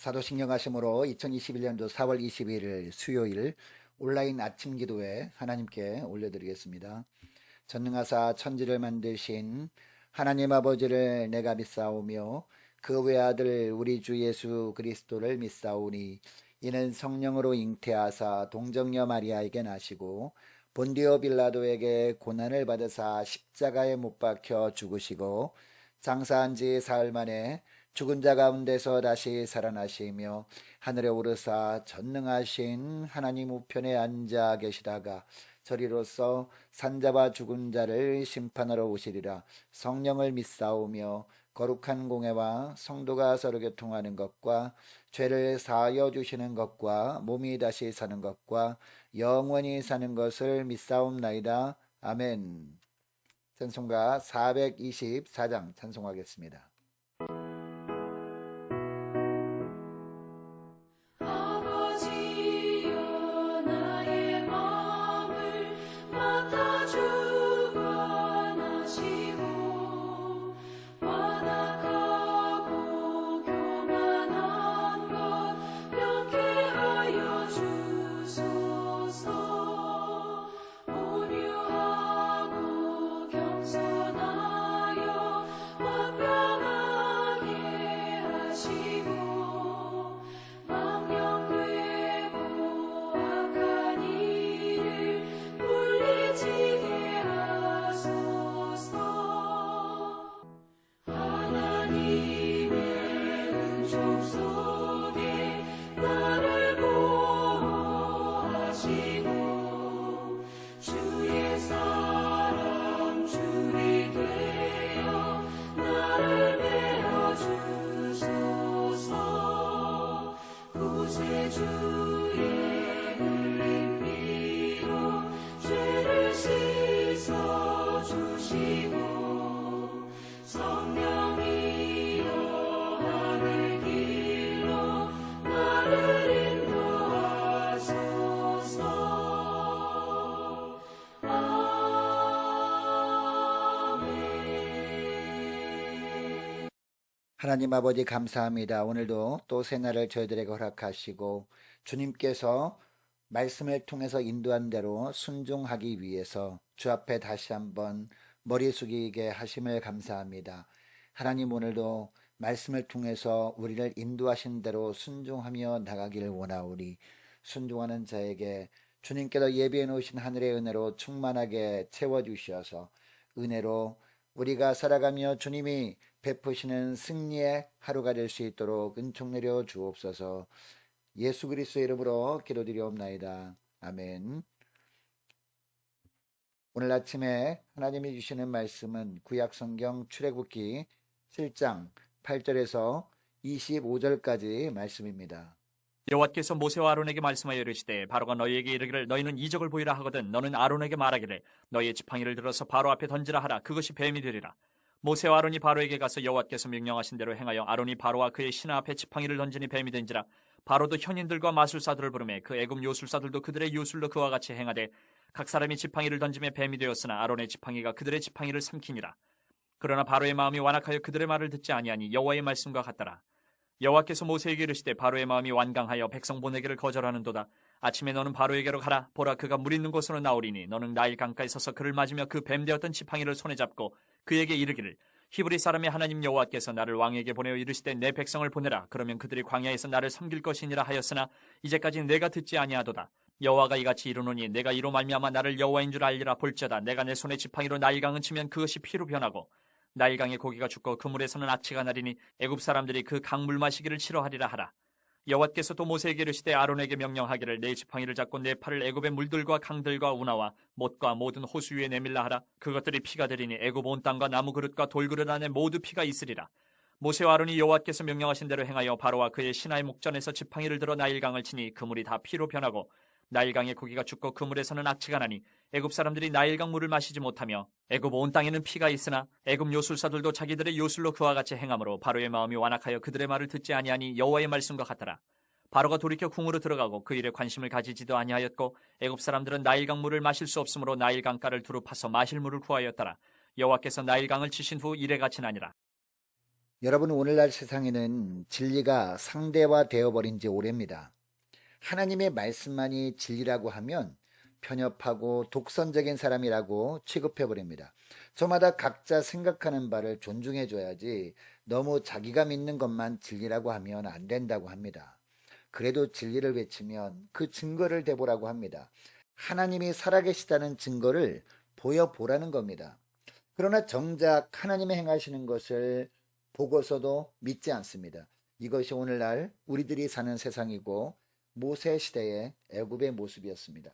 사도신경 하심으로 2021년도 4월 22일 수요일 온라인 아침 기도회 하나님께 올려드리겠습니다. 전능하사 천지를 만드신 하나님 아버지를 내가 믿사오며 그 외아들 우리 주 예수 그리스도를 믿사오니 이는 성령으로 잉태하사 동정녀 마리아에게 나시고 본디오 빌라도에게 고난을 받으사 십자가에 못 박혀 죽으시고 장사한 지 사흘 만에 죽은 자 가운데서 다시 살아나시며 하늘에 오르사 전능하신 하나님 우편에 앉아 계시다가 저리로서 산자와 죽은 자를 심판하러 오시리라. 성령을 믿사오며 거룩한 공회와 성도가 서로 교통하는 것과 죄를 사하여 주시는 것과 몸이 다시 사는 것과 영원히 사는 것을 믿사옵나이다. 아멘. 찬송가 424장 찬송하겠습니다. 하나님 아버지 감사합니다. 오늘도 또 새날을 저희들에게 허락하시고 주님께서 말씀을 통해서 인도한 대로 순종하기 위해서 주 앞에 다시 한번 머리 숙이게 하심을 감사합니다. 하나님 오늘도 말씀을 통해서 우리를 인도하신 대로 순종하며 나가기를 원하오니 순종하는 자에게 주님께서 예비해 놓으신 하늘의 은혜로 충만하게 채워주셔서 은혜로 우리가 살아가며 주님이 베푸시는 승리의 하루가 될 수 있도록 은총 내려 주옵소서. 예수 그리스도의 이름으로 기도드리옵나이다. 아멘. 오늘 아침에 하나님이 주시는 말씀은 구약성경 출애굽기 7장 8절에서 25절까지 말씀입니다. 여호와께서 모세와 아론에게 말씀하여 이르시되 바로가 너희에게 이르기를 너희는 이적을 보이라 하거든 너는 아론에게 말하기를 너희의 지팡이를 들어서 바로 앞에 던지라 하라. 그것이 뱀이 되리라. 모세와 아론이 바로에게 가서 여호와께서 명령하신 대로 행하여 아론이 바로와 그의 신하 앞에 지팡이를 던지니 뱀이 된지라. 바로도 현인들과 마술사들을 부르매 그 애굽 요술사들도 그들의 요술로 그와 같이 행하되 각 사람이 지팡이를 던지며 뱀이 되었으나 아론의 지팡이가 그들의 지팡이를 삼키니라. 그러나 바로의 마음이 완악하여 그들의 말을 듣지 아니하니 여호와의 말씀과 같더라. 여호와께서 모세에게 이르시되 바로의 마음이 완강하여 백성 보내기를 거절하는도다. 아침에 너는 바로에게로 가라. 보라 그가 물 있는 곳으로 나오리니 너는 나일 강가에 서서 그를 맞으며 그 뱀 되었던 지팡이를 손에 잡고 그에게 이르기를 히브리 사람의 하나님 여호와께서 나를 왕에게 보내어 이르시되 내 백성을 보내라. 그러면 그들이 광야에서 나를 섬길 것이니라 하였으나 이제까지 내가 듣지 아니하도다. 여호와가 이같이 이르노니 내가 이로 말미암아 나를 여호와인 줄 알리라. 볼지어다 내가 내 손에 지팡이로 나일강을 치면 그것이 피로 변하고 나일강의 고기가 죽고 그 물에서는 악취가 나리니 애굽 사람들이 그 강물 마시기를 싫어하리라 하라. 여호와께서 또 모세에게 이르시되 아론에게 명령하기를 내 지팡이를 잡고 내 팔을 애굽의 물들과 강들과 운하와 못과 모든 호수 위에 내밀라 하라. 그것들이 피가 되리니 애굽 온 땅과 나무 그릇과 돌그릇 안에 모두 피가 있으리라. 모세와 아론이 여호와께서 명령하신 대로 행하여 바로와 그의 신하의 목전에서 지팡이를 들어 나일강을 치니 그 물이 다 피로 변하고 나일강의 고기가 죽고 그 물에서는 악취가 나니 애굽 사람들이 나일강 물을 마시지 못하며 애굽 온 땅에는 피가 있으나 애굽 요술사들도 자기들의 요술로 그와 같이 행함으로 바로의 마음이 완악하여 그들의 말을 듣지 아니하니 여호와의 말씀과 같더라. 바로가 돌이켜 궁으로 들어가고 그 일에 관심을 가지지도 아니하였고 애굽 사람들은 나일강 물을 마실 수 없으므로 나일강가를 두루 파서 마실 물을 구하였더라. 여호와께서 나일강을 치신 후 이래같이 나니라. 여러분, 오늘날 세상에는 진리가 상대화되어 버린 지 오래입니다. 하나님의 말씀만이 진리라고 하면 편협하고 독선적인 사람이라고 취급해 버립니다. 저마다 각자 생각하는 바를 존중해 줘야지 너무 자기가 믿는 것만 진리라고 하면 안 된다고 합니다. 그래도 진리를 외치면 그 증거를 대보라고 합니다. 하나님이 살아계시다는 증거를 보여보라는 겁니다. 그러나 정작 하나님의 행하시는 것을 보고서도 믿지 않습니다. 이것이 오늘날 우리들이 사는 세상이고 모세 시대의 애굽의 모습이었습니다.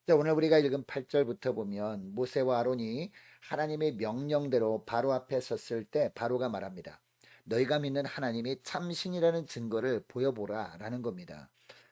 자, 오늘 우리가 읽은 8절부터 보면 모세와 아론이 하나님의 명령대로 바로 앞에 섰을 때 바로가 말합니다. 너희가 믿는 하나님이 참신이라는 증거를 보여보라 라는 겁니다.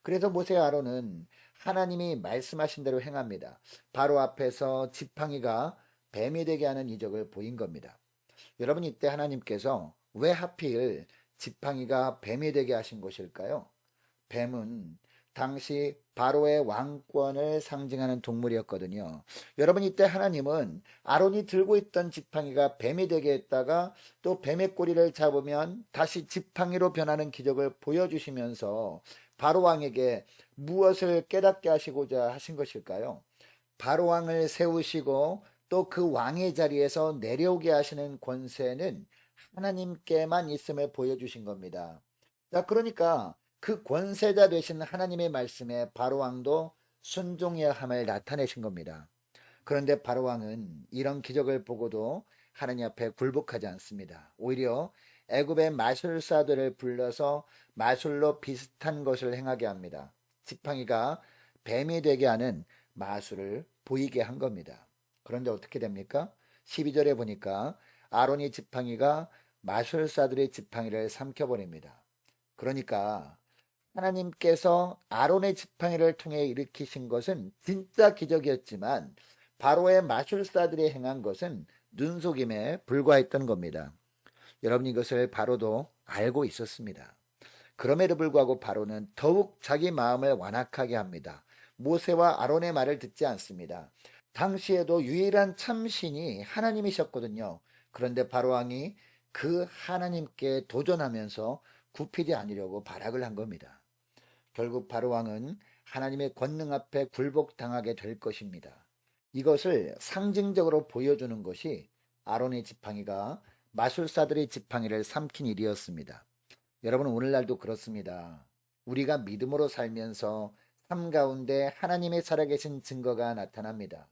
그래서 모세와 아론은 하나님이 말씀하신 대로 행합니다. 바로 앞에서 지팡이가 뱀이 되게 하는 이적을 보인 겁니다. 여러분, 이때 하나님께서 왜 하필 지팡이가 뱀이 되게 하신 것일까요? 뱀은 당시 바로의 왕권을 상징하는 동물이었거든요. 여러분, 이때 하나님은 아론이 들고 있던 지팡이가 뱀이 되게 했다가 또 뱀의 꼬리를 잡으면 다시 지팡이로 변하는 기적을 보여주시면서 바로 왕에게 무엇을 깨닫게 하시고자 하신 것일까요? 바로 왕을 세우시고 또 그 왕의 자리에서 내려오게 하시는 권세는 하나님께만 있음을 보여주신 겁니다. 자, 그러니까 그 권세자 되신 하나님의 말씀에 바로왕도 순종해야 함을 나타내신 겁니다. 그런데 바로왕은 이런 기적을 보고도 하나님 앞에 굴복하지 않습니다. 오히려 애굽의 마술사들을 불러서 마술로 비슷한 것을 행하게 합니다. 지팡이가 뱀이 되게 하는 마술을 보이게 한 겁니다. 그런데 어떻게 됩니까? 12절에 보니까 아론의 지팡이가 마술사들의 지팡이를 삼켜버립니다. 그러니까 하나님께서 아론의 지팡이를 통해 일으키신 것은 진짜 기적이었지만 바로의 마술사들이 행한 것은 눈속임에 불과했던 겁니다. 여러분, 이것을 바로도 알고 있었습니다. 그럼에도 불구하고 바로는 더욱 자기 마음을 완악하게 합니다. 모세와 아론의 말을 듣지 않습니다. 당시에도 유일한 참신이 하나님이셨거든요. 그런데 바로왕이 그 하나님께 도전하면서 굽히지 않으려고 발악을 한 겁니다. 결국 바로왕은 하나님의 권능 앞에 굴복당하게 될 것입니다. 이것을 상징적으로 보여주는 것이 아론의 지팡이가 마술사들의 지팡이를 삼킨 일이었습니다. 여러분, 오늘날도 그렇습니다. 우리가 믿음으로 살면서 삶 가운데 하나님의 살아계신 증거가 나타납니다.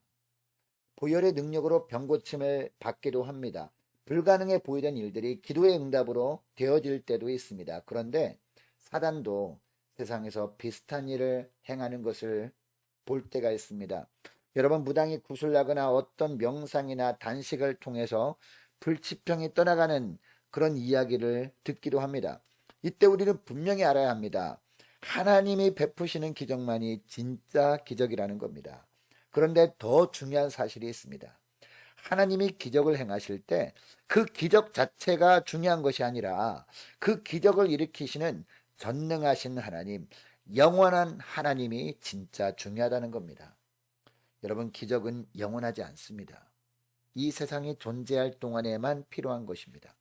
보혈의 능력으로 병고침을 받기도 합니다. 불가능해 보이던 일들이 기도의 응답으로 되어질 때도 있습니다. 그런데 사단도 세상에서 비슷한 일을 행하는 것을 볼 때가 있습니다. 여러분, 무당이 구슬나거나 어떤 명상이나 단식을 통해서 불치병이 떠나가는 그런 이야기를 듣기도 합니다. 이때 우리는 분명히 알아야 합니다. 하나님이 베푸시는 기적만이 진짜 기적이라는 겁니다. 그런데 더 중요한 사실이 있습니다. 하나님이 기적을 행하실 때 그 기적 자체가 중요한 것이 아니라 그 기적을 일으키시는 전능하신 하나님, 영원한 하나님이 진짜 중요하다는 겁니다. 여러분, 기적은 영원하지 않습니다. 이 세상이 존재할 동안에만 필요한 것입니다.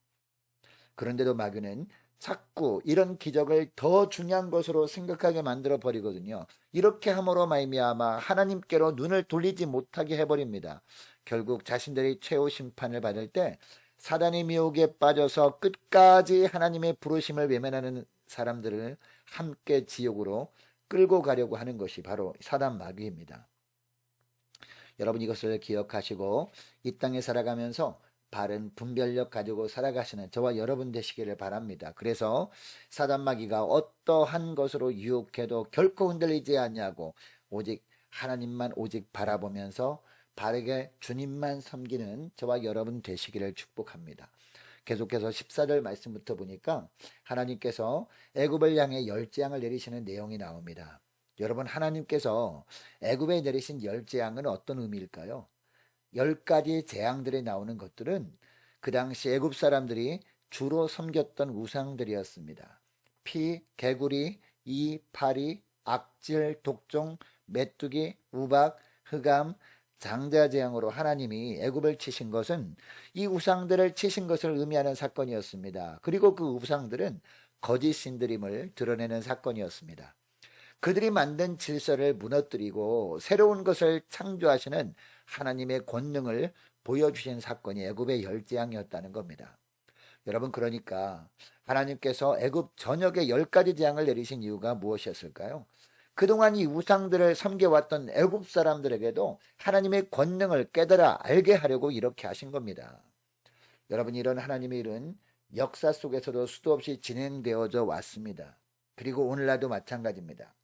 그런데도 마귀는 자꾸 이런 기적을 더 중요한 것으로 생각하게 만들어 버리거든요. 이렇게 함으로 말미암아 하나님께로 눈을 돌리지 못하게 해버립니다. 결국 자신들이 최후 심판을 받을 때 사단의 미혹에 빠져서 끝까지 하나님의 부르심을 외면하는 사람들을 함께 지옥으로 끌고 가려고 하는 것이 바로 사단 마귀입니다. 여러분, 이것을 기억하시고 이 땅에 살아가면서 바른 분별력 가지고 살아가시는 저와 여러분 되시기를 바랍니다. 그래서 사단 마귀가 어떠한 것으로 유혹해도 결코 흔들리지 않냐고 오직 하나님만 오직 바라보면서 바르게 주님만 섬기는 저와 여러분 되시기를 축복합니다. 계속해서 14절 말씀부터 보니까 하나님께서 애굽을 향해 열재앙을 내리시는 내용이 나옵니다. 여러분, 하나님께서 애굽에 내리신 열재앙은 어떤 의미일까요? 10가지 재앙들이 나오는 것들은 그 당시 애굽 사람들이 주로 섬겼던 우상들이었습니다. 피, 개구리, 이, 파리, 악질, 독종, 메뚜기, 우박, 흑암, 장자 재앙으로 하나님이 애굽을 치신 것은 이 우상들을 치신 것을 의미하는 사건이었습니다. 그리고 그 우상들은 거짓 신들임을 드러내는 사건이었습니다. 그들이 만든 질서를 무너뜨리고 새로운 것을 창조하시는 하나님의 권능을 보여주신 사건이 애굽의 열재앙이었다는 겁니다. 여러분, 그러니까 하나님께서 애굽 전역에 10가지 재앙을 내리신 이유가 무엇이었을까요? 그동안 이 우상들을 섬겨왔던 애굽 사람들에게도 하나님의 권능을 깨달아 알게 하려고 이렇게 하신 겁니다. 여러분, 이런 하나님의 일은 역사 속에서도 수도 없이 진행되어져 왔습니다. 그리고 오늘날도 마찬가지입니다.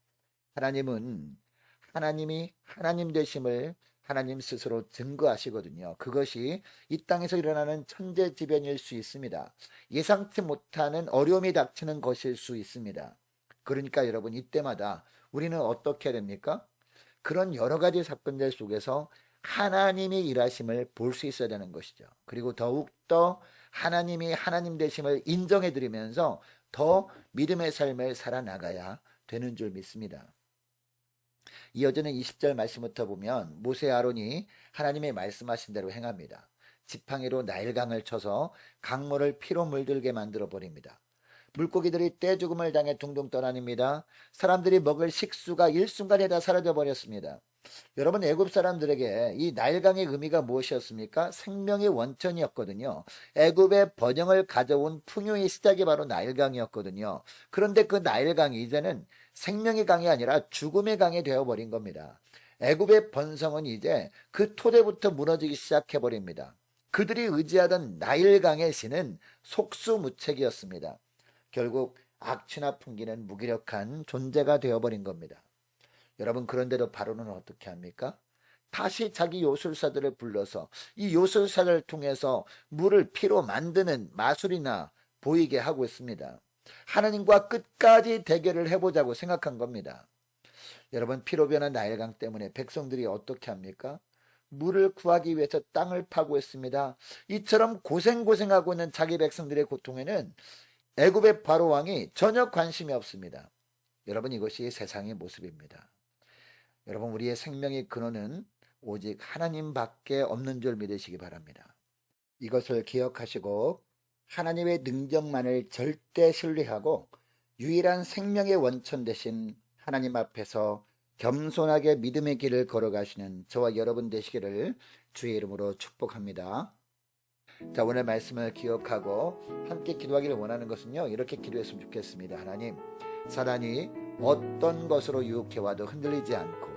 하나님은 하나님이 하나님 되심을 하나님 스스로 증거하시거든요. 그것이 이 땅에서 일어나는 천재지변일 수 있습니다. 예상치 못하는 어려움이 닥치는 것일 수 있습니다. 그러니까 여러분, 이때마다 우리는 어떻게 해야 됩니까? 그런 여러 가지 사건들 속에서 하나님이 일하심을 볼 수 있어야 되는 것이죠. 그리고 더욱더 하나님이 하나님 되심을 인정해 드리면서 더 믿음의 삶을 살아나가야 되는 줄 믿습니다. 이어지는 20절 말씀부터 보면 모세 아론이 하나님의 말씀하신 대로 행합니다. 지팡이로 나일강을 쳐서 강물을 피로 물들게 만들어 버립니다. 물고기들이 떼죽음을 당해 둥둥 떠다닙니다. 사람들이 먹을 식수가 일순간에 다 사라져 버렸습니다. 여러분, 애굽 사람들에게 이 나일강의 의미가 무엇이었습니까? 생명의 원천이었거든요. 애굽의 번영을 가져온 풍요의 시작이 바로 나일강이었거든요. 그런데 그 나일강이 이제는 생명의 강이 아니라 죽음의 강이 되어버린 겁니다. 애굽의 번성은 이제 그 토대부터 무너지기 시작해버립니다. 그들이 의지하던 나일강의 신은 속수무책이었습니다. 결국 악취나 풍기는 무기력한 존재가 되어버린 겁니다. 여러분, 그런데도 바로는 어떻게 합니까? 다시 자기 요술사들을 불러서 이 요술사를 통해서 물을 피로 만드는 마술이나 보이게 하고 있습니다. 하나님과 끝까지 대결을 해보자고 생각한 겁니다. 여러분, 피로 변한 나일강 때문에 백성들이 어떻게 합니까? 물을 구하기 위해서 땅을 파고 있습니다. 이처럼 고생하고 있는 자기 백성들의 고통에는 애굽의 바로 왕이 전혀 관심이 없습니다. 여러분, 이것이 세상의 모습입니다. 여러분, 우리의 생명의 근원은 오직 하나님밖에 없는 줄 믿으시기 바랍니다. 이것을 기억하시고 하나님의 능력만을 절대 신뢰하고 유일한 생명의 원천 되신 하나님 앞에서 겸손하게 믿음의 길을 걸어가시는 저와 여러분 되시기를 주의 이름으로 축복합니다. 자, 오늘 말씀을 기억하고 함께 기도하기를 원하는 것은요, 이렇게 기도했으면 좋겠습니다. 하나님, 사단이 어떤 것으로 유혹해와도 흔들리지 않고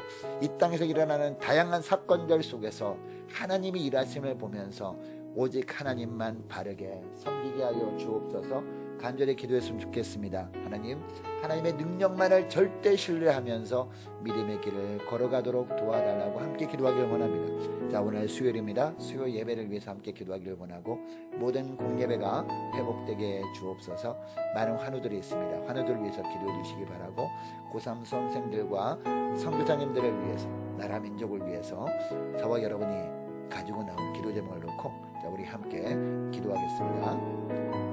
이 땅에서 일어나는 다양한 사건들 속에서 하나님이 일하심을 보면서 오직 하나님만 바르게 섬기게 하여 주옵소서. 간절히 기도했으면 좋겠습니다. 하나님, 하나님의 능력만을 절대 신뢰하면서 믿음의 길을 걸어가도록 도와달라고 함께 기도하기를 원합니다. 자, 오늘 수요일입니다. 수요 예배를 위해서 함께 기도하기를 원하고 모든 공예배가 회복되게 주옵소서. 많은 환우들이 있습니다. 환우들을 위해서 기도해 주시기 바라고 고3 수험생들과 선교사님들을 위해서, 나라 민족을 위해서 저와 여러분이 가지고 나온 기도 제목을 놓고 자, 우리 함께 기도하겠습니다.